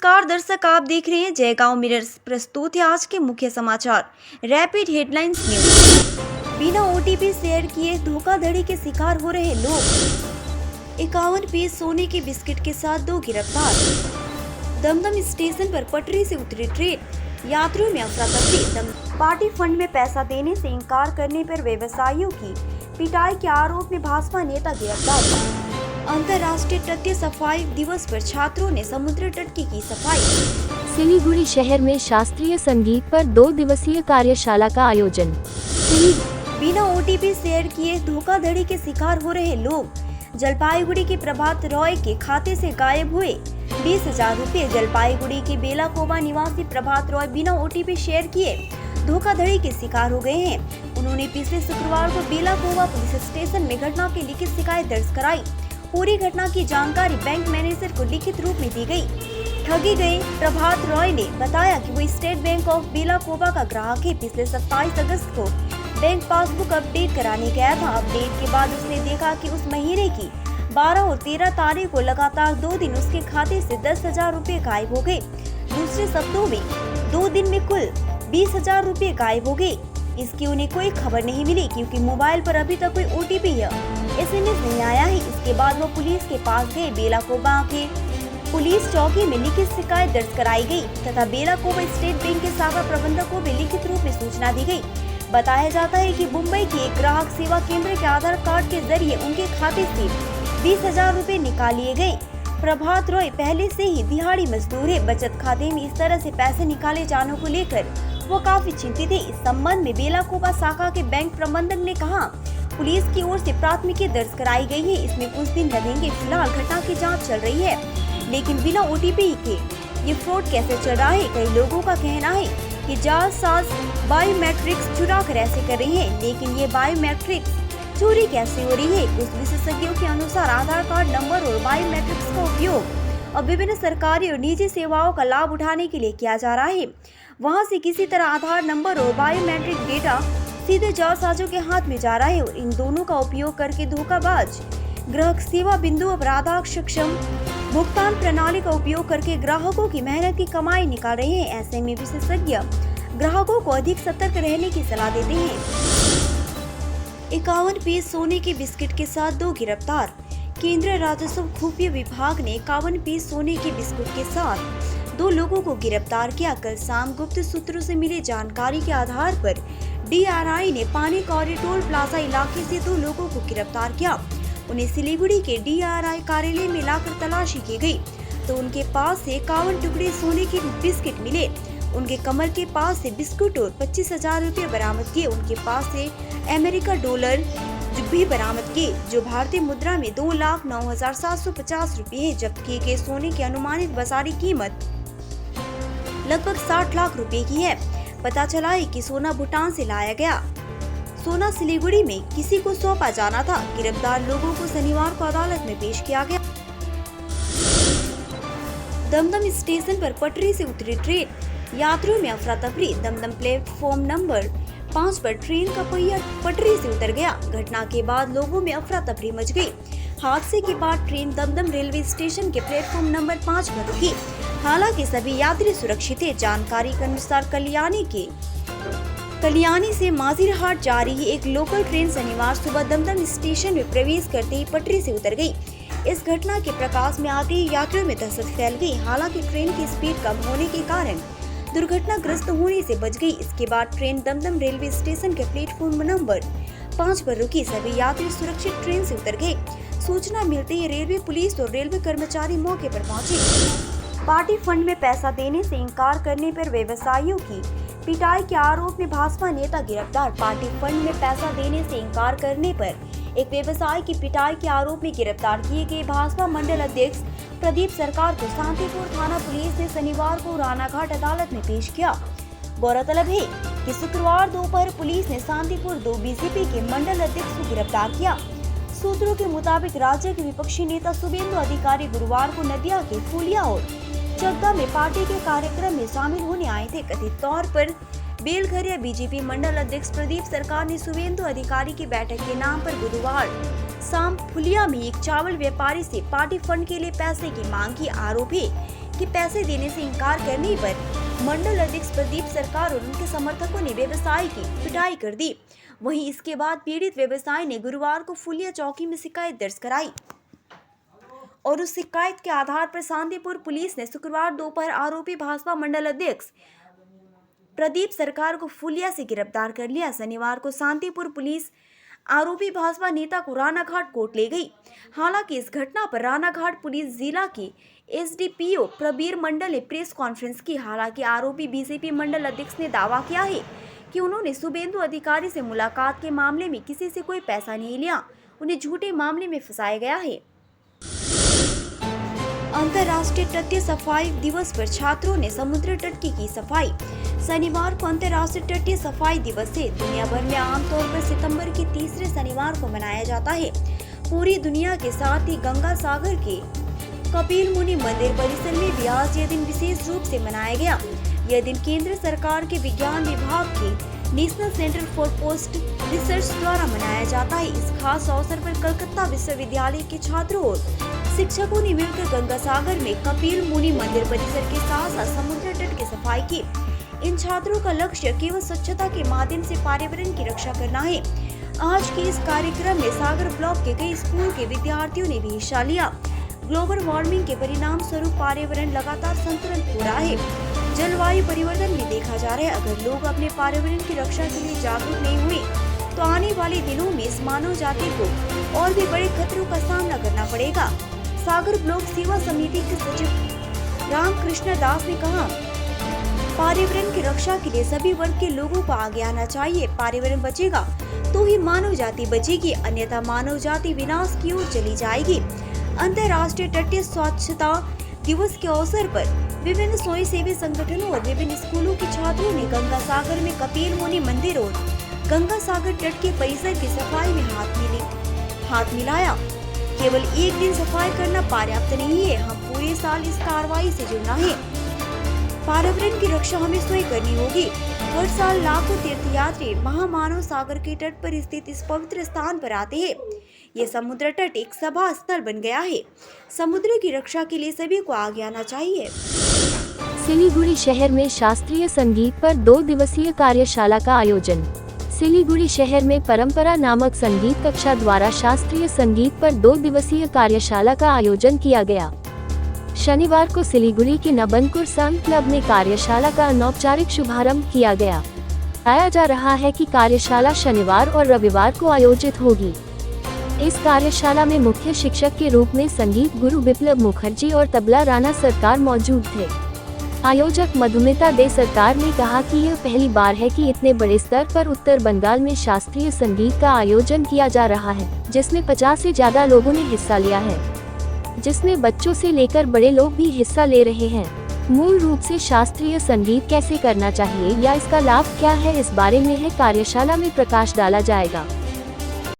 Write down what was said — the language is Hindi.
नमस्कार दर्शक, आप देख रहे हैं जयगांव मिरर्स। प्रस्तुत है आज के मुख्य समाचार। Rapid headlines news. बिना ओटीपी शेयर किए धोखाधड़ी के शिकार हो रहे लोग। 51 पीस सोने के बिस्किट के साथ 2 गिरफ्तार। दमदम स्टेशन पर पटरी से उतरी ट्रेन, यात्रियों में अफरा तफरी। पार्टी फंड में पैसा देने से इंकार करने पर व्यवसायियों की पिटाई के आरोप में भाजपा नेता गिरफ्तार। अंतर्राष्ट्रीय तटीय सफाई दिवस पर छात्रों ने समुद्र तट की सफाई। सिलीगुड़ी शहर में शास्त्रीय संगीत पर 2 दिवसीय कार्यशाला का आयोजन। बिना ओटीपी शेयर किए धोखाधड़ी के शिकार हो रहे लोग। जलपाईगुड़ी के प्रभात रॉय के खाते से गायब हुए 20,000 रुपए। जलपाईगुड़ी के बेलाकोबा निवासी प्रभात रॉय बिना ओटीपी शेयर किए धोखाधड़ी के शिकार हो गए हैं। उन्होंने पिछले शुक्रवार को बेलाकोबा पुलिस स्टेशन में घटना की लिखित शिकायत दर्ज कराई। पूरी घटना की जानकारी बैंक मैनेजर को लिखित रूप में दी गई। ठगी गए प्रभात रॉय ने बताया कि वो स्टेट बैंक ऑफ बेलाकोबा का ग्राहक है। पिछले 27 अगस्त को बैंक पासबुक अपडेट कराने गया था। अपडेट के बाद उसने देखा कि उस महीने की 12 और 13 तारीख को लगातार 2 दिन उसके खाते से 10,000 रुपए गायब हो गए। दूसरे शब्दों में 2 दिन में कुल 20,000 रुपए गायब हो गए। इसकी उन्हें कोई खबर नहीं मिली क्योंकि मोबाइल पर अभी तक कोई ओटीपी या एसएमएस नहीं आया है। इसके बाद वो पुलिस के पास गए। बेलाकोबा के पुलिस चौकी में लिखित शिकायत दर्ज कराई गई तथा बेलाकोबा स्टेट बैंक के शाखा प्रबंधक को भी लिखित रूप में सूचना दी गई। बताया जाता है कि मुंबई के एक ग्राहक सेवा केंद्र के आधार कार्ड के जरिए उनके खाते से 20,000 रुपए निकाल लिए गए। प्रभात रॉय पहले से ही दिहाड़ी मजदूर है। बचत खाते में इस तरह से पैसे निकाले जाने को लेकर वो काफी चिंतित है। इस संबंध में बेलाकोबा शाखा के बैंक प्रबंधक ने कहा, पुलिस की ओर से प्राथमिकी दर्ज कराई गई है। इसमें कुछ दिन लगेंगे। फिलहाल घटना की जांच चल रही है, लेकिन बिना ओटीपी के ये फ्रॉड कैसे चल रहा है? कई लोगों का कहना है कि जालसाज बायोमेट्रिक्स चुरा कर ऐसे कर रही है, लेकिन ये बायोमेट्रिक्स चोरी कैसे हो रही है? कुछ विशेषज्ञों के अनुसार आधार कार्ड नंबर और बायोमेट्रिक्स का उपयोग अब विभिन्न सरकारी और निजी सेवाओं का लाभ उठाने के लिए किया जा रहा है। वहां से किसी तरह आधार नंबर और बायोमेट्रिक डेटा सीधे जालसाजों के हाथ में जा रहा है और इन दोनों का उपयोग करके धोखाबाज ग्राहक सेवा बिंदु अपराध सक्षम भुगतान प्रणाली का उपयोग करके ग्राहकों की मेहनत की कमाई निकाल रहे हैं। ऐसे में विशेषज्ञ ग्राहकों को अधिक सतर्क रहने की सलाह देते हैं। 51 पीस सोने के बिस्किट के साथ 2 गिरफ्तार। केंद्रीय राजस्व खुफिया विभाग ने 51 पीस सोने के बिस्कुट के साथ 2 लोगों को गिरफ्तार किया। कल शाम गुप्त सूत्रों से मिली जानकारी के आधार पर डीआरआई ने पानी कॉरिडोर प्लाजा इलाके से 2 लोगों को गिरफ्तार किया। उन्हें सिलीगुड़ी के डीआरआई कार्यालय में लाकर तलाशी की गई तो उनके पास से 51 टुकड़े सोने के बिस्किट मिले। उनके कमर के पास से बिस्कुट और 25,000 रुपए बरामद किए। उनके पास से अमेरिका डॉलर भी बरामद किए, जो भारतीय मुद्रा में 2,09,750 रुपए है। जब्त किए गए सोने की अनुमानित बाजारी कीमत लगभग 60 लाख रुपए की है। पता चला है कि सोना भूटान से लाया गया। सोना सिलीगुड़ी में किसी को सौंपा जाना था। गिरफ्तार लोगों को शनिवार को अदालत में पेश किया गया। दमदम स्टेशन पर पटरी से उतरी ट्रेन, यात्रियों में अफरा तफरी। दमदम प्लेटफॉर्म नंबर 5 पर ट्रेन का पहिया पटरी से उतर गया। घटना के बाद लोगों में अफरा तफरी मच गई। हादसे के बाद ट्रेन दमदम रेलवे स्टेशन के प्लेटफॉर्म नंबर 5 पर रुकी। हालांकि सभी यात्री सुरक्षित थे। जानकारी के अनुसार कल्याणी से माजिरहाट जा रही एक लोकल ट्रेन शनिवार सुबह दमदम स्टेशन में प्रवेश करते ही पटरी से उतर गई। इस घटना के प्रकाश में आते ही यात्रियों में दहशत फैल गई। हालांकि ट्रेन की स्पीड कम होने के कारण दुर्घटनाग्रस्त होने से बच गई। इसके बाद ट्रेन दमदम रेलवे स्टेशन के प्लेटफॉर्म नंबर 5 पर रुकी। सभी यात्री सुरक्षित ट्रेन से उतर गए। सूचना मिलते ही रेलवे पुलिस और रेलवे कर्मचारी मौके पर पहुंचे। पार्टी फंड में पैसा देने से इंकार करने पर व्यवसायियों की पिटाई के आरोप में भाजपा नेता गिरफ्तार। पार्टी फंड में पैसा देने से इंकार करने पर एक व्यवसायी की पिटाई के आरोप में गिरफ्तार किए गए भाजपा मंडल अध्यक्ष प्रदीप सरकार को शांतिपुर थाना पुलिस ने शनिवार को रानाघाट अदालत में पेश किया। गौरतलब है कि शुक्रवार दोपहर पुलिस ने शांतिपुर 2 बीजेपी के मंडल अध्यक्ष को गिरफ्तार किया। सूत्रों के मुताबिक राज्य के विपक्षी नेता शुभेंदु अधिकारी गुरुवार को नदिया के फूलिया और चड्डा में पार्टी के कार्यक्रम में शामिल होने आए थे। कथित तौर पर बेलघरिया बीजेपी मंडल अध्यक्ष प्रदीप सरकार ने शुभेंदु अधिकारी की बैठक के नाम पर बुधवार शाम फुलिया में एक चावल व्यापारी से पार्टी फंड के लिए पैसे की मांग की। आरोप है कि पैसे देने से इनकार करने पर मंडल अध्यक्ष प्रदीप सरकार और उनके समर्थकों ने व्यवसायी की पिटाई कर दी। वहीं इसके बाद पीड़ित व्यवसायी ने गुरुवार को फुलिया चौकी में शिकायत दर्ज कराई और उस शिकायत के आधार पर शांतिपुर पुलिस ने शुक्रवार दोपहर आरोपी भाजपा मंडल अध्यक्ष प्रदीप सरकार को फुलिया से गिरफ्तार कर लिया। शनिवार को शांतिपुर पुलिस आरोपी भाजपा नेता को रानाघाट कोर्ट ले गई। हालांकि इस घटना पर रानाघाट पुलिस जिला की एसडीपीओ प्रबीर मंडल ने प्रेस कॉन्फ्रेंस की। हालांकि आरोपी बीजेपी मंडल अध्यक्ष ने दावा किया है कि उन्होंने शुभेंदु अधिकारी से मुलाकात के मामले में किसी से कोई पैसा नहीं लिया, उन्हें झूठे मामले में फंसाया गया है। अंतर्राष्ट्रीय तटीय सफाई दिवस पर छात्रों ने समुद्र तट की सफाई। शनिवार को अंतर्राष्ट्रीय तटीय सफाई दिवस है। दुनिया भर में आमतौर पर सितंबर के तीसरे शनिवार को मनाया जाता है। पूरी दुनिया के साथ ही गंगा सागर के कपिल मुनि मंदिर परिसर में भी आज यह दिन विशेष रूप से मनाया गया। यह दिन केंद्र सरकार के विज्ञान विभाग के national centre for post research द्वारा मनाया जाता है। इस खास अवसर पर कलकत्ता विश्वविद्यालय के छात्रों और शिक्षकों ने मिलकर गंगा सागर में कपिल मुनि मंदिर परिसर के साथ साथ समुद्र तट की सफाई की। इन छात्रों का लक्ष्य केवल स्वच्छता के माध्यम से पर्यावरण की रक्षा करना है। आज के इस कार्यक्रम में सागर ब्लॉक के कई स्कूल के विद्यार्थियों ने भी हिस्सा लिया। ग्लोबल वार्मिंग के परिणाम स्वरूप पर्यावरण लगातार संतुलन हो रहा है। जलवायु परिवर्तन भी देखा जा रहा है। अगर लोग अपने पर्यावरण की रक्षा के लिए जागरूक नहीं हुए तो आने वाले दिनों में इस मानव जाति को और भी बड़े खतरों का सामना करना पड़ेगा। सागर ब्लॉक सेवा समिति के सचिव रामकृष्ण दास ने कहा, पर्यावरण की रक्षा के लिए सभी वर्ग के लोगों को आगे आना चाहिए। पर्यावरण बचेगा तो ही मानव जाति बचेगी, अन्यथा मानव जाति विनाश की ओर चली जाएगी। अंतर्राष्ट्रीय तटीय स्वच्छता दिवस के अवसर पर विभिन्न स्वयंसेवी संगठनों और विभिन्न स्कूलों के छात्रों ने गंगा सागर में कपिल मुनि मंदिर और गंगा सागर तट के परिसर की सफाई में हाथ मिलाया। केवल एक दिन सफाई करना पर्याप्त नहीं है, हम पूरे साल इस कार्रवाई से जुड़ना है। पर्यावरण की रक्षा हमें स्वयं करनी होगी। हर साल लाखों तीर्थयात्री महामानव सागर के तट पर स्थित इस पवित्र स्थान पर आते हैं। ये समुद्र तट एक सभा स्थल बन गया है। समुद्र की रक्षा के लिए सभी को आगे आना चाहिए। सिलीगुड़ी शहर में शास्त्रीय संगीत पर 2 दिवसीय कार्यशाला का आयोजन। सिलीगुड़ी शहर में परंपरा नामक संगीत कक्षा द्वारा शास्त्रीय संगीत पर 2 दिवसीय कार्यशाला का आयोजन किया गया। शनिवार को सिलीगुड़ी के नबनकुर संघ क्लब में कार्यशाला का अनौपचारिक शुभारंभ किया गया। बताया जा रहा है कि कार्यशाला शनिवार और रविवार को आयोजित होगी। इस कार्यशाला में मुख्य शिक्षक के रूप में संगीत गुरु विप्लव मुखर्जी और तबला राणा सरकार मौजूद थे। आयोजक मधुमिता दे सरकार ने कहा कि यह पहली बार है कि इतने बड़े स्तर पर उत्तर बंगाल में शास्त्रीय संगीत का आयोजन किया जा रहा है, जिसमें 50 से ज्यादा लोगों ने हिस्सा लिया है, जिसमें बच्चों से लेकर बड़े लोग भी हिस्सा ले रहे हैं। मूल रूप से शास्त्रीय संगीत कैसे करना चाहिए या इसका लाभ क्या है, इस बारे में है कार्यशाला में प्रकाश डाला जाएगा।